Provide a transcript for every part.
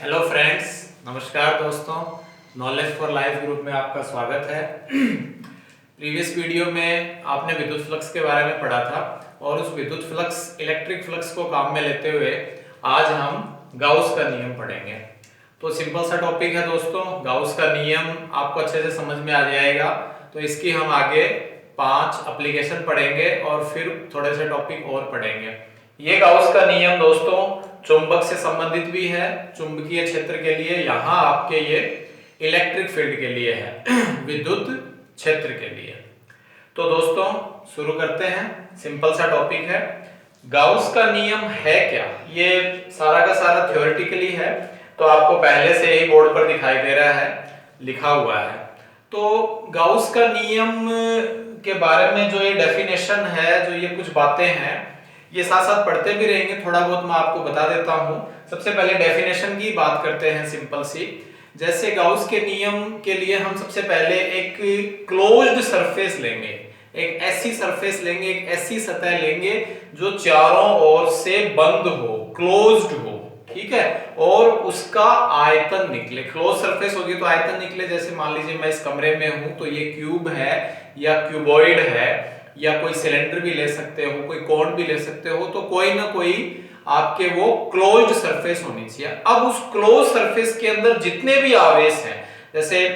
Hello friends, नमस्कार दोस्तों। Knowledge for life group में आपका स्वागत है। प्रीवियस वीडियो में आपने विद्युत फ्लक्स के बारे में पढ़ा था और उस विद्युत फ्लक्स इलेक्ट्रिक फ्लक्स को काम में लेते हुए आज हम गाउस का नियम पढ़ेंगे। तो सिंपल सा टॉपिक है दोस्तों, गाउस का नियम आपको अच्छे से समझ में आ जाएगा। तो इसकी हम आगे 5 एप्लीकेशन पढ़ेंगे और फिर थोड़े से टॉपिक और पढ़ेंगे। ये गाउस का नियम दोस्तों चुंबक से संबंधित भी है, चुंबकीय क्षेत्र के लिए, यहाँ आपके ये इलेक्ट्रिक फील्ड के लिए है, विद्युत क्षेत्र के लिए। तो दोस्तों शुरू करते हैं। सिंपल सा टॉपिक है, गाउस का नियम है क्या। ये सारा का सारा थ्योरेटिकली है, तो आपको पहले से ही बोर्ड पर दिखाई दे रहा है, लिखा हुआ है। तो गाउस का नियम के बारे में जो ये डेफिनेशन है, जो ये कुछ बातें हैं, ये साथ साथ पढ़ते भी रहेंगे, थोड़ा बहुत मैं आपको बता देता हूं। सबसे पहले डेफिनेशन की बात करते हैं सिंपल सी। जैसे गाउस के नियम के लिए हम सबसे पहले एक क्लोज्ड सरफेस लेंगे, एक ऐसी सरफेस लेंगे, एक ऐसी सतह लेंगे जो चारों ओर से बंद हो, क्लोज्ड हो, ठीक है, और उसका आयतन निकले। क्लोज सरफेस होगी तो आयतन निकले। जैसे मान लीजिए मैं इस कमरे में हूं, तो ये क्यूब है या क्यूबॉइड है, या कोई सिलेंडर भी ले सकते हो, कोई कोन भी ले सकते हो, तो कोई ना कोई आपके वो क्लोज्ड सरफेस होनी चाहिए। अब उस क्लोज सरफेस के अंदर जितने भी आवेश हैं, जैसे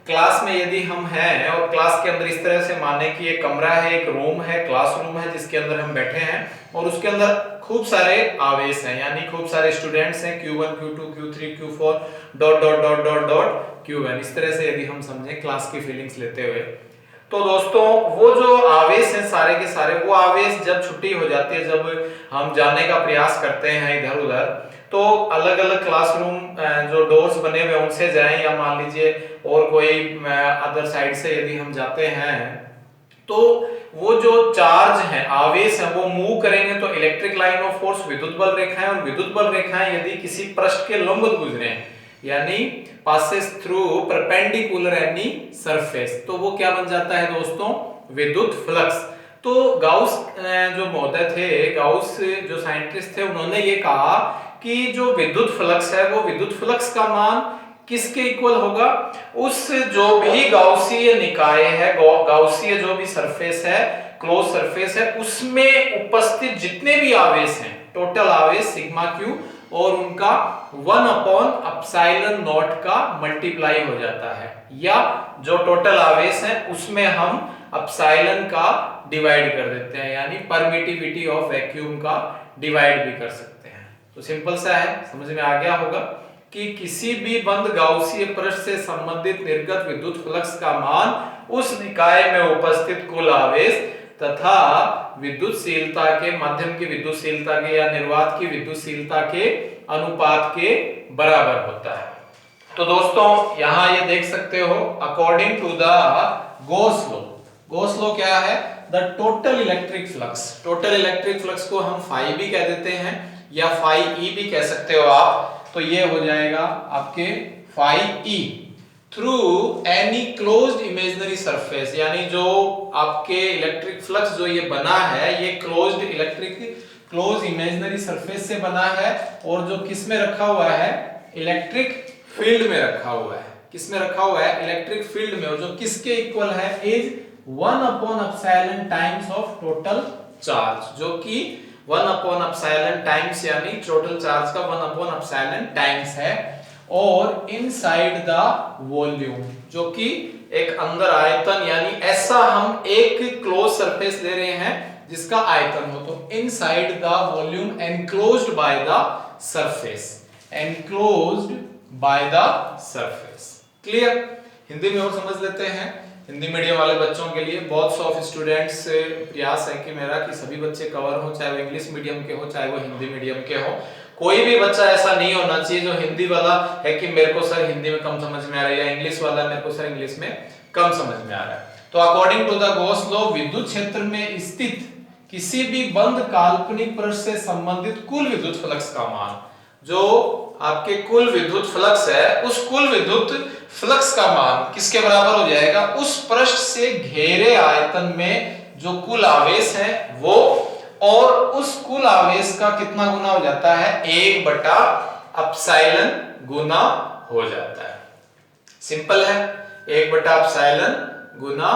क्लास में यदि हम हैं और क्लास के अंदर इस तरह से माने कि एक कमरा है, एक रूम है, क्लासरूम है जिसके अंदर हम बैठे हैं और उसके अंदर खूब सारे आवेश हैं, यानी खूब सारे स्टूडेंट्स हैं, Q1 Q2 Q3 Q4 dot dot dot dot dot Q1। इस तरह से यदि हम समझें क्लास की फीलिंग्स लेते हुए, तो दोस्तों वो जो आवेश हैं सारे के सारे, वो आवेश जब छुट्टी हो जाती है, जब हम जाने का प्रयास करते हैं इधर उधर, तो अलग अलग क्लासरूम जो डोर्स बने हुए उनसे जाएं, या मान लीजिए और कोई अदर साइड से यदि हम जाते हैं, तो वो जो चार्ज है, आवेश है, वो मूव करेंगे तो इलेक्ट्रिक लाइन ऑफ फोर्स, विद्युत बल रेखाएं, और विद्युत बल रेखाएं यदि किसी पृष्ठ के लंब गुजरे, यानी passes through perpendicular any surface, तो वो क्या बन जाता है दोस्तों, विद्युत फ्लक्स। तो गाउस जो महोदय थे, गाउस जो साइंटिस्ट थे, उन्होंने ये कहा कि जो विद्युत फ्लक्स है, वो विद्युत फ्लक्स का मान किसके इक्वल होगा, उस जो भी गाउसीय निकाय है, गाउसीय जो भी सरफेस है, क्लोज सरफेस है, उसमें उपस्थित जितने भी आवेश हैं, टोटल आवेश सिग्मा क्यू, और उनका 1/ε0 का मल्टीप्लाई हो जाता है, या जो टोटल आवेश है उसमें हम एप्सिलॉन का डिवाइड कर देते हैं, यानी परमिटिविटी ऑफ वैक्यूम का डिवाइड भी कर सकते हैं। तो सिंपल सा है, समझ में आ गया होगा कि किसी भी बंद गाउसीय पृष्ठ से संबंधित निर्गत विद्युत फ्लक्स का मान उस निकाय में उपस्थित कुल आवेश तथा विद्युतशीलता के, माध्यम की विद्युतशीलता के या निर्वात की विद्युतशीलता के अनुपात के बराबर होता है। तो दोस्तों यहां ये देख सकते हो, according to the Gauss law, Gauss law क्या है, the total electric flux, total electric flux को हम फाई भी कह देते हैं या फाई ई भी कह सकते हो आप। तो ये हो जाएगा आपके phi E through any closed imaginary surface, यानी जो आपके इलेक्ट्रिक फ्लक्स जो ये बना है, ये क्लोज्ड क्लोज इमेजिनरी सरफेस से बना है, और जो किस में रखा हुआ है, इलेक्ट्रिक फील्ड में रखा हुआ है। किस में रखा हुआ है, इलेक्ट्रिक फील्ड में, और जो किसके इक्वल है, is 1/ε times of total charge, जो कि 1/ε टाइम्स, यानी टोटल चार्ज का 1/ε टाइम्स है, और इनसाइड द वॉल्यूम, जो कि एक अंदर आयतन, यानी ऐसा हम एक क्लोज सरफेस ले रहे हैं जिसका आयतन हो, तो inside the volume enclosed by the surface, enclosed by the surface. Clear. Hindi में और समझ लेते हैं। हिंदी मीडियम वाले बच्चों के लिए बहुत ऑफ स्टूडेंट्स से प्रयास है कि मेरा कि सभी बच्चे कवर हो, चाहे वो इंग्लिश मीडियम के हो, चाहे वो हिंदी मीडियम के हो। कोई भी बच्चा ऐसा नहीं होना चाहिए जो हिंदी वाला है कि मेरे को सर हिंदी में कम समझ में आ रहा है, या इंग्लिश वाला मेरे को सर इंग्लिश में कम समझ में आ रहा है। तो according to the Gauss law, विद्युत क्षेत्र में स्थित किसी भी बंद काल्पनिक पृष्ठ से संबंधित कुल विद्युत फ्लक्स का मान, जो आपके कुल विद्युत फ्लक्स है, उस कुल विद्युत फ्लक्स का मान किसके बराबर हो जाएगा, उस पृष्ठ से घेरे आयतन में जो कुल आवेश है वो, और उस कुल आवेश का कितना गुना हो जाता है, 1/ε गुना हो जाता है। सिंपल है, 1/एप्सिलॉन गुना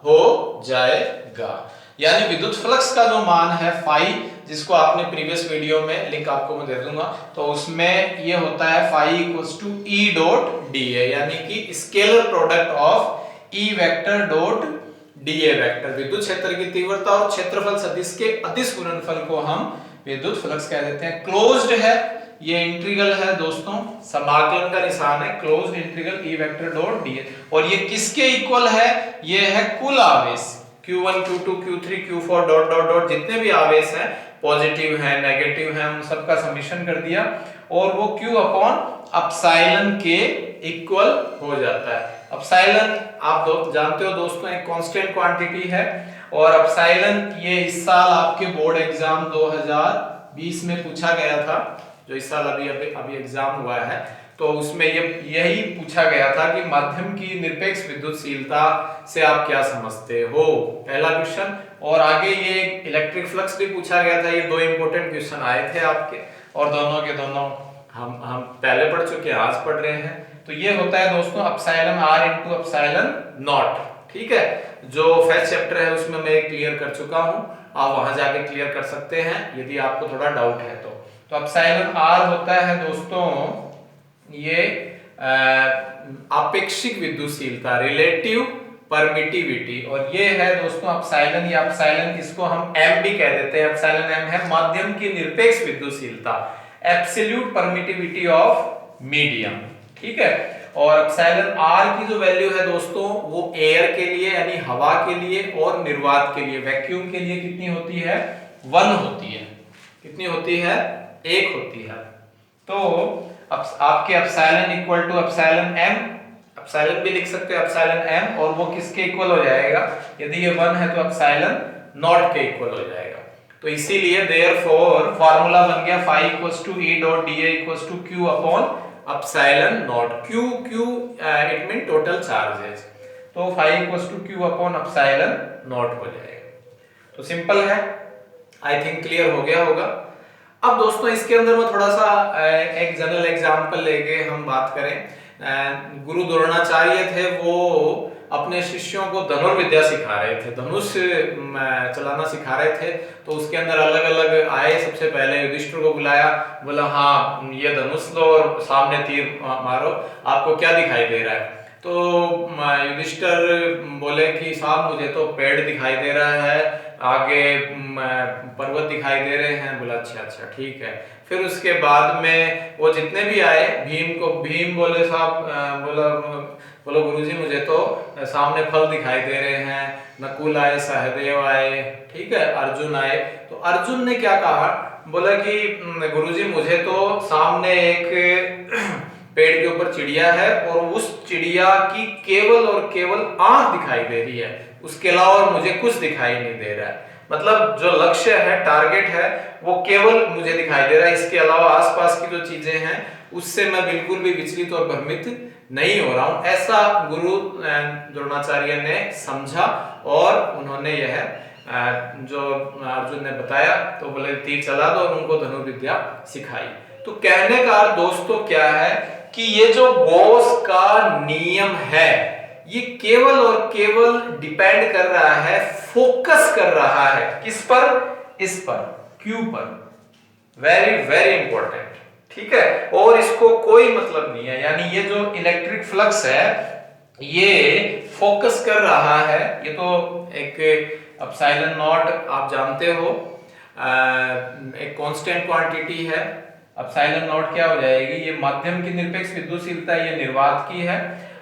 हो जाएगा। यानी विद्युत फ्लक्स का जो मान है फाई, जिसको आपने प्रीवियस वीडियो में लिंक आपको मैं दे दूंगा, तो उसमें ये होता है phi equals to E dot d A, यानी कि scalar product of E vector dot d A vector. विद्युत क्षेत्र की तीव्रता और क्षेत्रफल सदिश के अदिश गुणनफल को हम विद्युत फ्लक्स कह देते हैं। क्लोज्ड है, ये इंटीग्रल है दोस्तों, समाकलन का निशान है, क्लोज्ड इंटीग्रल ई वेक्टर डॉट डी ए। और ये किसके इक्वल है? ये है कुल आवेश Q1 Q2 Q3 Q4 dot dot dot, जितने भी आवेश हैं, पॉजिटिव है नेगेटिव है, उन सब का समेशन कर दिया और वो Q अपॉन एप्सिलॉन के इक्वल हो जाता है। एप्सिलॉन आप जानते हो दोस्तों एक कांस्टेंट क्वांटिटी है, और एप्सिलॉन ये इस साल आपके बोर्ड एग्जाम 2020 में पूछा गया था, जो इस साल अभी एग्जाम हुआ है, तो उसमें यही पूछा गया था कि माध्यम की निरपेक्ष विद्युतशीलता से आप क्या समझते हो, पहला क्वेश्चन। और आगे ये इलेक्ट्रिक फ्लक्स भी पूछा गया था। ये दो इंपॉर्टेंट क्वेश्चन आए थे आपके, और दोनों के दोनों हम पहले पढ़ चुके हैं, आज पढ़ रहे हैं। तो ये होता है दोस्तों epsilon r into epsilon not, ठीक है। जो फर्स्ट चैप्टर है उसमें मैं क्लियर कर चुका हूं, आप वहां जाके क्लियर कर सकते हैं यदि आपको थोड़ा डाउट है तो एप्सिलॉन r होता है दोस्तों ये आपेक्षिक विद्युतशीलता, रिलेटिव परमिटिविटी, और ये है दोस्तों एप्सिलॉन, या एप्सिलॉन इसको हम m भी कह देते हैं। एप्सिलॉन m है माध्यम की निरपेक्ष विद्युतशीलता, एब्सोल्यूट परमिटिविटी ऑफ मीडियम, ठीक है। और एप्सिलॉन r की जो वैल्यू है दोस्तों वो एयर के लिए यानी हवा के लिए और निर्वात के लिए, वैक्यूम के लिए कितनी होती है? 1 होती है। कितनी होती है? 1 होती है। तो अब आपके epsilon equal to epsilon m, epsilon भी लिख सकते हो एप्सिलॉन m, और वो किसके इक्वल हो जाएगा? यदि ये 1 है तो एप्सिलॉन नॉट के इक्वल हो जाएगा। तो इसीलिए देयरफॉर फार्मूला बन गया phi equals to E dot dA equals to Q upon epsilon naught. Q it mean total charges, तो phi equals to Q upon epsilon naught हो जाएगा। तो सिंपल है, आई थिंक क्लियर हो गया होगा। अब दोस्तों इसके अंदर में थोड़ा सा एक जनरल एग्जांपल लेके हम बात करें। गुरु द्रोणाचार्य थे, वो अपने शिष्यों को धनुर्विद्या सिखा रहे थे, धनुष चलाना सिखा रहे थे। तो उसके अंदर अलग अलग आए, सबसे पहले युधिष्ठिर को बुलाया, बोला हाँ ये धनुष लो और सामने तीर मारो, आपको क्या दिखाई दे रहा है? तो युधिष्ठिर बोले कि साहब मुझे तो पेड़ दिखाई दे रहा है, आगे पर्वत दिखाई दे रहे हैं। बोला अच्छा ठीक है। फिर उसके बाद में वो जितने भी आए, भीम बोले साहब बोलो गुरुजी मुझे तो सामने फल दिखाई दे रहे हैं। नकुल आए, सहदेव आए, ठीक है, अर्जुन आए। तो अर्जुन ने क्या कहा? बोला कि गुरुजी मुझे तो सामने एक पेड़ के ऊपर चिड़िया है और उस चिड़िया की केवल और केवल आंख दिखाई दे रही है, उसके अलावा मुझे कुछ दिखाई नहीं दे रहा है। मतलब जो लक्ष्य है, टारगेट है, वो केवल मुझे दिखाई दे रहा है, इसके अलावा आसपास की जो चीजें हैं उससे मैं बिल्कुल भी विचलित और भ्रमित नहीं हो रहा हूं। ऐसा गुरु द्रोणाचार्य ने समझा और उन्होंने यह जो अर्जुन ने बताया तो बोले तीर चला दो और उनको धनुर्विद्या सिखाई। तो कहने का दोस्तों क्या है कि ये जो गॉस का नियम है ये केवल और केवल डिपेंड कर रहा है, फोकस कर रहा है किस पर? इस पर, क्यू पर। वेरी वेरी इंपॉर्टेंट, ठीक है। और इसको कोई मतलब नहीं है, यानी ये जो इलेक्ट्रिक फ्लक्स है ये फोकस कर रहा है। ये तो एक एप्सिलॉन नॉट आप जानते हो, एक कांस्टेंट क्वांटिटी है। एप्सिलॉन नॉट क्या हो जाएगी? ये माध्यम की निरपेक्ष विद्युतशीलता, ये निर्वात की है,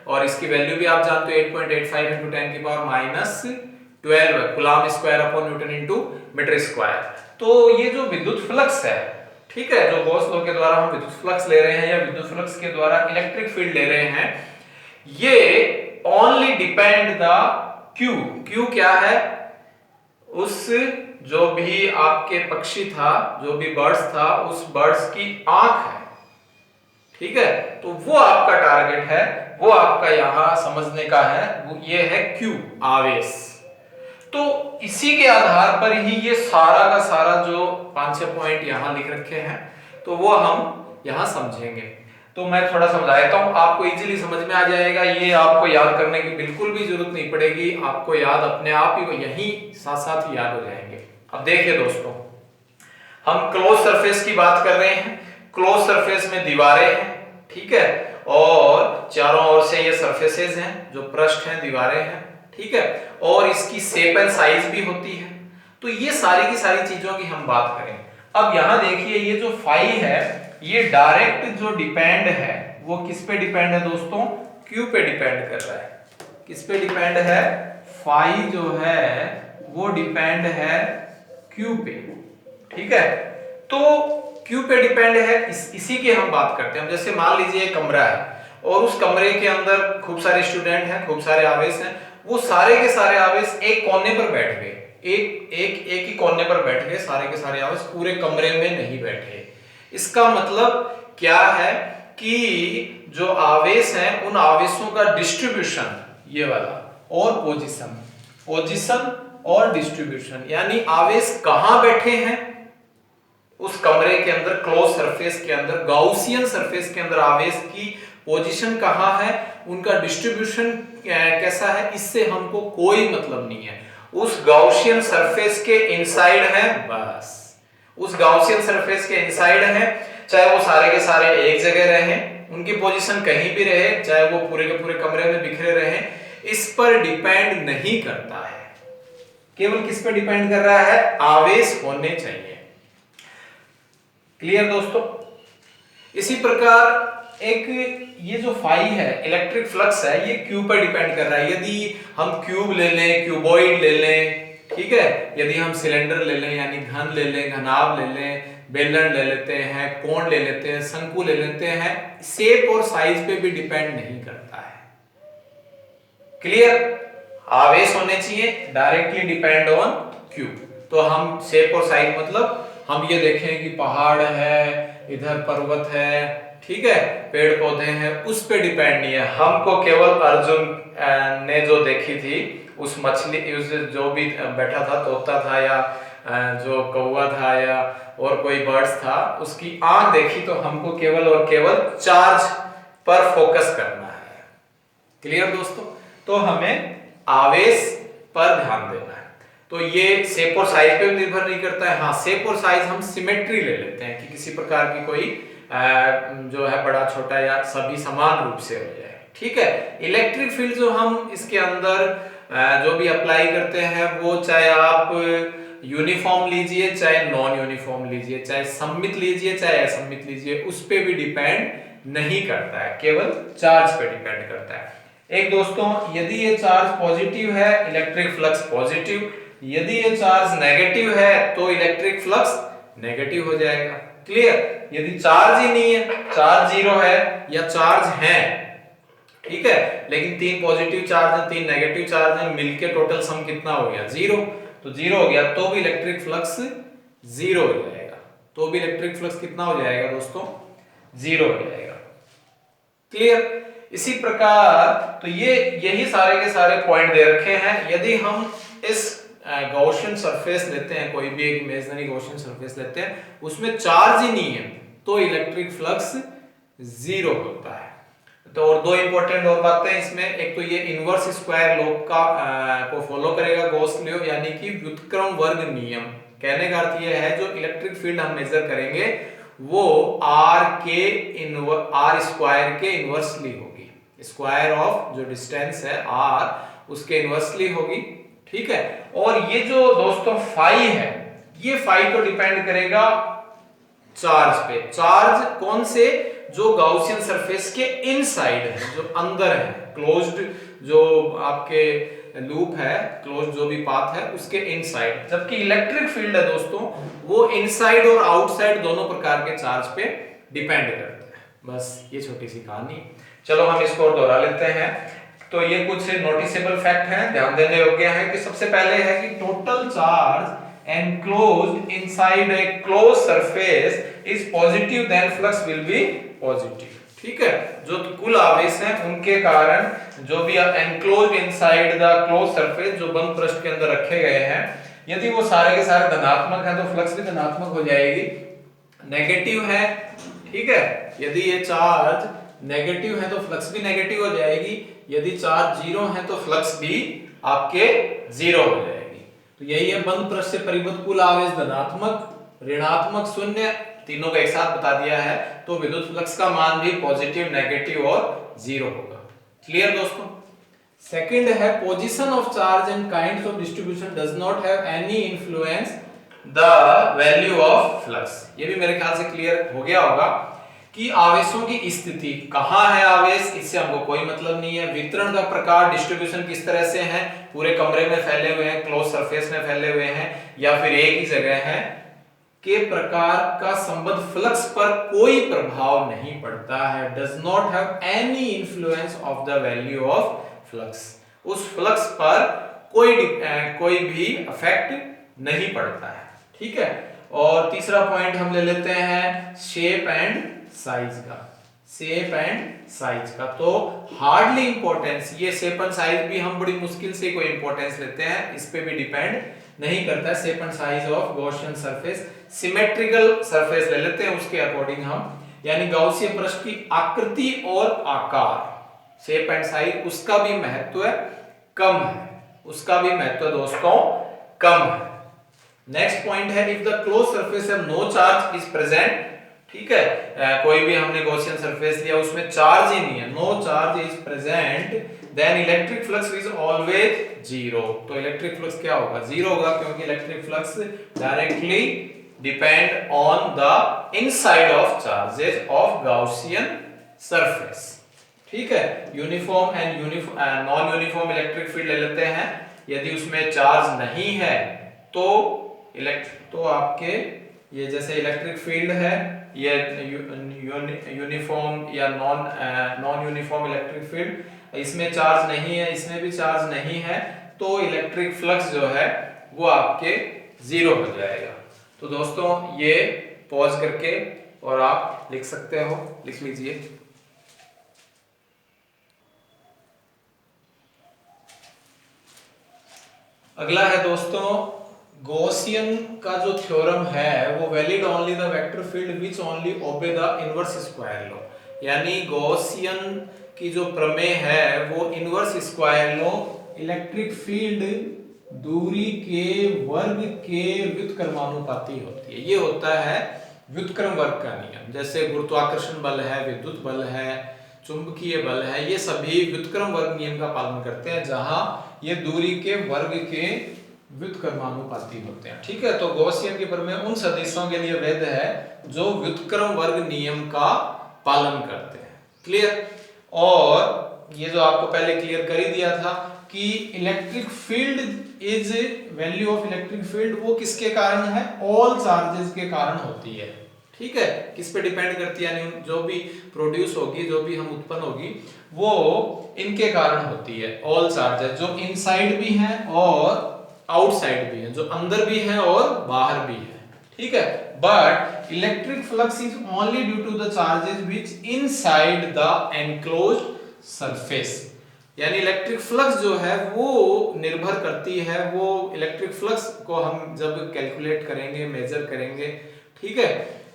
और इसकी वैल्यू भी आप जानते हो 8.85 into 10 की power -12 coulomb square upon newton into metre square. तो ये जो विद्युत फ्लक्स है, ठीक है, जो गॉस लॉ के द्वारा हम विद्युत फ्लक्स ले रहे हैं या विद्युत फ्लक्स के द्वारा इलेक्ट्रिक फील्ड ले रहे हैं, ये only depend the Q. Q क्या है? उस जो भी आपके पक्षी था, जो भी बर्ड्स था, उस बर्ड्स की आंख है, ठीक है। तो वो आपका टारगेट है, वो आपका यहां समझने का है, वो ये है क्यू, आवेश। तो इसी के आधार पर ही ये सारा का सारा जो 5-6 पॉइंट यहां लिख रखे हैं तो वो हम यहां समझेंगे। तो मैं थोड़ा समझा देता हूं, आपको इजीली समझ में आ जाएगा। ये आपको याद करने की बिल्कुल भी जरूरत नहीं पड़ेगी, आपको याद अपने आप ही यहीं साथ साथ ही याद हो जाएंगे। अब देखिए दोस्तों, हम क्लोज सरफेस की बात कर रहे हैं। क्लोज सरफेस में दीवारें हैं, ठीक है, और चारों ओर से ये सरफेसेस हैं, जो पृष्ठ हैं, दीवारें हैं, ठीक है, और इसकी शेप एंड साइज भी होती है। तो ये सारी की सारी चीजों की हम बात करें। अब यहां देखिए, ये जो फाई है, ये डायरेक्ट जो डिपेंड है वो किस पे डिपेंड है दोस्तों? क्यू पे डिपेंड कर रहा है। किस पे डिपेंड है? फाई जो है वो डिपेंड है क्यू पे, ठीक है। तो क्यू पे डिपेंड है, इसी की हम बात करते हैं। जैसे मान लीजिए कमरा है और उस कमरे के अंदर खूब सारे स्टूडेंट हैं, खूब सारे आवेश हैं, वो सारे के सारे आवेश एक कोने पर बैठ गए, एक ही कोने पर बैठ गए, सारे के सारे आवेश पूरे कमरे में नहीं बैठे। इसका मतलब क्या है कि जो आवेश हैं उन आवेशों का डिस्ट्रीब्यूशन, ये वाला, और पोजीशन और डिस्ट्रीब्यूशन, यानी आवेश कहां बैठे हैं उस कमरे के अंदर, क्लोज सरफेस के अंदर, गाउसियन सरफेस के अंदर आवेश की पोजीशन कहां है, उनका डिस्ट्रीब्यूशन कैसा है, इससे हमको कोई मतलब नहीं है। उस गाउसियन सरफेस के इनसाइड है, बस उस गाउसियन सरफेस के इनसाइड है, चाहे वो सारे के सारे एक जगह रहें, उनकी पोजीशन कहीं भी रहे, चाहे वो पूरे के पूरे कमरे में बिखरे रहें, इस पर डिपेंड नहीं करता है। केवल किस पर डिपेंड कर रहा है? आवेश होने चाहिए। क्लियर दोस्तों? इसी प्रकार एक ये जो फाई है, इलेक्ट्रिक फ्लक्स है, ये क्यू पर डिपेंड कर रहा है। यदि हम क्यूब ले लें, क्यूबॉइड ले लें, ठीक है, यदि हम सिलेंडर ले लें यानी घन ले लें, घनाभ ले लें, बेलन ले लेते हैं, कोण ले लेते हैं, शंकु ले लेते हैं, शेप और साइज पे भी डिपेंड नहीं करता है। क्लियर? आवेश होने चाहिए, डायरेक्टली डिपेंड ऑन क्यू। तो हम शेप और साइज मतलब हम ये देखें कि पहाड़ है, इधर पर्वत है, ठीक है, पेड़ पौधे हैं, उस पे डिपेंड नहीं है। हमको केवल अर्जुन ने जो देखी थी उस मछली, उस जो भी बैठा था, तोता था या जो कौवा था या और कोई बर्ड्स था, उसकी आंख देखी, तो हमको केवल और केवल चार्ज पर फोकस करना है। क्लियर दोस्तों? तो हमें आवेश पर ध्यान देना है। तो ये शेप और साइज पे भी निर्भर नहीं करता है। हाँ, शेप और साइज हम सिमेट्री ले लेते हैं कि किसी प्रकार की कोई जो है बड़ा छोटा या सभी समान रूप से हो जाए, ठीक है। इलेक्ट्रिक फील्ड जो हम इसके अंदर जो भी अप्लाई करते हैं, वो चाहे आप यूनिफॉर्म लीजिए, चाहे नॉन यूनिफॉर्म लीजिए, चाहे सममित लीजिए, चाहे असममित लीजिए, उस पे भी डिपेंड नहीं करता है, केवल चार्ज पे डिपेंड करता है। एक दोस्तों, यदि ये चार्ज पॉजिटिव है, इलेक्ट्रिक फ्लक्स पॉजिटिव, यदि ये चार्ज नेगेटिव है तो इलेक्ट्रिक फ्लक्स नेगेटिव हो जाएगा। क्लियर? यदि चार्ज ही नहीं है, चार्ज जीरो है या चार्ज है, ठीक है, लेकिन 3 पॉजिटिव चार्ज है, 3 नेगेटिव चार्ज है, मिलके टोटल सम कितना हो गया? 0। तो 0 हो गया तो भी इलेक्ट्रिक फ्लक्स 0 हो जाएगा। तो भी इलेक्ट्रिक फ्लक्स कितना हो जाएगा दोस्तों? 0 हो जाएगा। क्लियर? इसी प्रकार तो यही सारे के सारे पॉइंट दे रखे हैं। यदि हम इस गॉसियन सरफेस लेते हैं, कोई भी एक इमेजिनरी गॉसियन सरफेस लेते हैं, उसमें चार्ज ही नहीं है, तो इलेक्ट्रिक फ्लक्स 0 होता है। तो और दो इंपॉर्टेंट और बातें इसमें, एक तो ये इनवर्स स्क्वायर लॉ का को फॉलो करेगा, गॉस लॉ, यानी कि व्युत्क्रम वर्ग नियम। कहने का अर्थ ये है, जो इलेक्ट्रिक फील्ड हम मेजर करेंगे वो आर स्क्वायर के इनवर्सली होगी। स्क्वायर ऑफ जो डिस्टेंस है r, उसके इनवर्सली होगी, ठीक है। और ये जो दोस्तों फाई है, ये फाई तो डिपेंड करेगा चार्ज पे। चार्ज कौन से? जो गाउसियन सरफेस के इनसाइड है, जो अंदर है, क्लोज्ड जो आपके लूप है, क्लोज जो भी पाथ है, उसके इनसाइड। जबकि इलेक्ट्रिक फील्ड है दोस्तों, वो इनसाइड और आउटसाइड दोनों प्रकार के चार्ज पे डिपेंड करता है। बस ये छोटी सी कहानी। चलो हम इसको और दोहरा लेते हैं। तो ये कुछ नोटिसेबल फैक्ट हैं, ध्यान देने योग्य है कि सबसे पहले है कि total charge enclosed inside a closed surface is positive, then flux will be positive, ठीक है। जो कुल आवेश हैं उनके कारण जो भी enclosed inside the closed surface, जो बंद पृष्ठ के अंदर रखे गए हैं, यदि वो सारे के सारे धनात्मक हैं तो फ्लक्स भी धनात्मक हो जाएगी। नेगेटिव है, ठीक है। यदि ये चार्ज नेगेटिव है तो फ्लक्स भी नेगेटिव हो जाएगी, यदि चार्ज जीरो है तो फ्लक्स भी आपके जीरो हो जाएगी। तो यही है बंद पृष्ठ से परिबद्ध कुल आवेश धनात्मक, ऋणात्मक, शून्य, तीनों का एक साथ बता दिया है। तो विद्युत फ्लक्स का मान भी पॉजिटिव, नेगेटिव और जीरो होगा। क्लियर दोस्तों। सेकंड है position of charge and kinds of distribution does not have any influence the value of flux. ये भी मेरे ख्याल से क्लियर हो गया होगा कि आवेशों की स्थिति कहां है, आवेश इससे हमको कोई मतलब नहीं है। वितरण का प्रकार, डिस्ट्रीब्यूशन किस तरह से है, पूरे कमरे में फैले हुए हैं, क्लोज सरफेस में फैले हुए हैं या फिर एक ही जगह है, के प्रकार का संबंध फ्लक्स पर कोई प्रभाव नहीं पड़ता है। Does not have any influence of the value of flux. उस फ्लक्स पर कोई भी इफेक्ट नहीं पड़ता है। ठीक है। और तीसरा पॉइंट हम ले लेते हैं शेप एंड साइज का। शेप एंड साइज का तो हार्डली इंपॉर्टेंस, ये शेप एंड साइज भी हम बड़ी मुश्किल से कोई इंपॉर्टेंस लेते हैं, इस पे भी डिपेंड नहीं करता है। Shape and size of Gaussian surface, symmetrical surface ले लेते हैं उसके अकॉर्डिंग हम, यानी गॉसियन पृष्ठ की आकृति और आकार, शेप एंड साइज, उसका भी महत्व कम है, उसका भी महत्व दोस्तों कम है। नेक्स्ट पॉइंट है if the close surface have no charge is present. ठीक है, कोई भी हमने गॉसियन सरफेस लिया उसमें चार्ज ही नहीं है, no charge is present, then electric flux is always zero. तो इलेक्ट्रिक फ्लक्स क्या होगा, जीरो होगा, क्योंकि electric flux directly depend on the inside of charges of Gaussian surface. ठीक है। Uniform and non uniform electric field ले लेते हैं। यदि उसमें चार्ज नहीं है तो आपके ये जैसे इलेक्ट्रिक फील्ड है, ये यूनिफॉर्म या नॉन यूनिफॉर्म इलेक्ट्रिक फील्ड, इसमें चार्ज नहीं है, इसमें भी चार्ज नहीं है, तो इलेक्ट्रिक फ्लक्स जो है वो आपके जीरो हो जाएगा। तो दोस्तों ये पॉज करके और आप लिख सकते हो, लिख लीजिए। अगला है दोस्तों गॉसियन का जो थ्योरम है वो valid only the vector field which only obey the inverse square law, यानी गॉसियन की जो प्रमेय है वो inverse square law, electric field दूरी के वर्ग के व्युत्क्रमानुपाती होती है। ये होता है व्युत्क्रम वर्ग का नियम। जैसे गुरुत्वाकर्षण बल है, विद्युत बल है, चुंबकीय बल है, ये सभी व्युत्क्रम वर्ग नियम का पालन करते हैं, जहां ये दूरी के वर्ग के व्युत्क्रमानुपाती होते हैं। ठीक है। तो गॉसियन के प्रमेय उन सदिशों के लिए वैध है जो व्युत्क्रम वर्ग नियम का पालन करते हैं। क्लियर। और ये जो आपको पहले क्लियर कर ही दिया था कि electric field is value of electric field वो किसके कारण है, ऑल चार्जेस के कारण होती है। ठीक है। किस पे डिपेंड करती है, यानी जो भी प्रोड्यूस होगी, जो भी हम उत्पन्न होगी, वो इनके कारण होती है। ऑल चार्जेस जो इनसाइड भी हैं और आउटसाइड भी है, जो अंदर भी है और बाहर भी है। ठीक है। But electric flux is only due to the charges which inside the enclosed surface, यानी इलेक्ट्रिक फ्लक्स जो है वो निर्भर करती है, वो इलेक्ट्रिक फ्लक्स को हम जब कैलकुलेट करेंगे, मेजर करेंगे, ठीक है,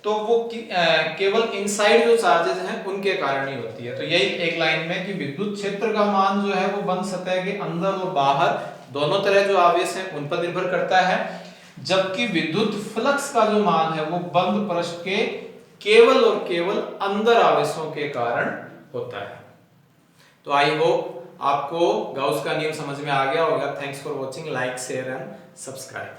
तो वो केवल इनसाइड जो चार्जेस हैं उनके कारण ही होती है। तो यही एक लाइन में कि विद्युत क्षेत्र का मान जो है वो बंद सतह के अंदर और बाहर दोनों तरह जो आवेश हैं उन पर निर्भर करता है, जबकि विद्युत फ्लक्स का जो मान है वो बंद पृष्ठ के केवल और केवल अंदर आवेशों के कारण होता है। तो आई होप आपको गाउस का नियम समझ में आ गया होगा। Thanks for watching, like, share and subscribe.